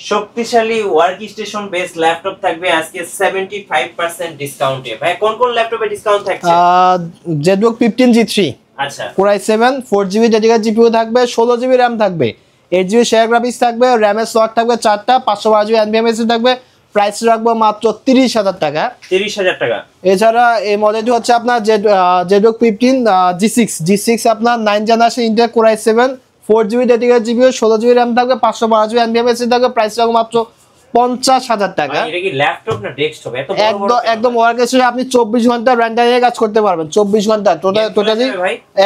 শক্তিশালী work station base laptop থাকবে আজকে 75% ডিসকাউন্টে। ভাই কোন কোন ল্যাপটপে ডিসকাউন্ট থাকছে? ZBook 15G3, আচ্ছা, Core i7, 4GB dedicated GPU থাকবে, 16GB RAM থাকবে, 8GB শেয়ার গ্রাফিক্স থাকবে, র্যামের স্লট থাকবে 4টা, 512GB NVMe থাকবে। প্রাইস রাখবো মাত্র 30,000 টাকা। 30,000 টাকা। এছাড়া এই মডেলটি হচ্ছে আপনার ZBook 15G6 আপনার 9 generation Intel Core i7, 4GB dedicated GPU, 16GB RAM থাকবে, 512GB NVMe থাকবে। প্রাইস রাখবো মাত্র 50,000 টাকা। এটা কি ল্যাপটপ না ডেস্কটপ? এত একদম একদম ওয়ার্ক স্টেশনে আপনি 24 ঘন্টা র্যান্ডারে কাজ করতে পারবেন। 24 ঘন্টা টোটালি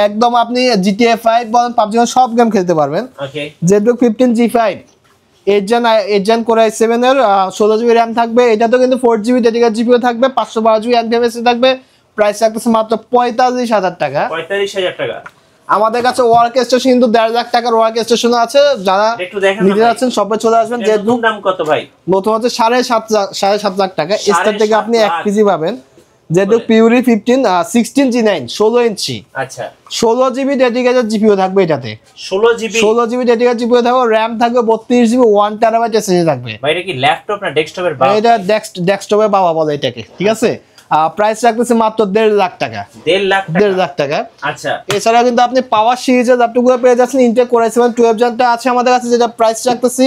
একদম আপনি GTA 5 বলেন, PUBG সব গেম খেলতে পারবেন। ওকে। ZBook 15G5 8 Gen Core i7 এর 16GB RAM থাকবে। এটাতেও কিন্তু 4GB ডেডিকেটেড জিপিইউ থাকবে, 512GB NVMe থাকবে। প্রাইস রাখতেছে মাত্র 45,000 টাকা। 45,000 টাকা। আমাদের কাছে ওয়ার্ক স্টেশন কিন্তু 1.5 লাখ টাকার ওয়ার্ক স্টেশন আছে। যারা নিতে যাচ্ছেন সবাই চলে আসবেন। ZBook দাম কত ভাই? নতুন হচ্ছে 7.5 লাখ টাকা। স্টার থেকে আপনি 1 পিজি পাবেন। ZBook Fury 15 16G9 16 ইঞ্চি। আচ্ছা, 16GB ডেডিকেটেড জিপিইউ থাকবে এটাতে। 16GB ডেডিকেটেড জিপিইউ থাকবে, RAM থাকবে 32GB, 1TB SSD থাকবে। ভাই এটা কি ল্যাপটপ না ডেস্কটপের বাবা? এটা ডেস্কটপের বাবা বলে এটাকে, ঠিক আছে। প্রাইস রাখতেছে মাত্র 1.5 লাখ টাকা। 1.5 লাখ টাকা। আচ্ছা, এছাড়া কিন্তু আপনি পাওয়ার সিরিজের ল্যাপটপগুলো পেয়ে যাচ্ছেন। ইন্টেল Core i7 12 জেনটা আছে আমাদের কাছে, যেটা প্রাইস রাখতেছি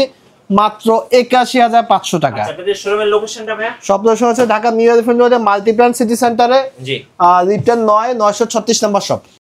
মাত্র 81,500 টাকা। আচ্ছা, আপনাদের শোরুমের লোকেশনটা ভাই? সব লোকেশন হচ্ছে ঢাকা নিউ এলিফ্যান্ট রোডে মাল্টিপ্ল্যান সিটি সেন্টারে, জি, লিফটের 9 936 নাম্বার শপ।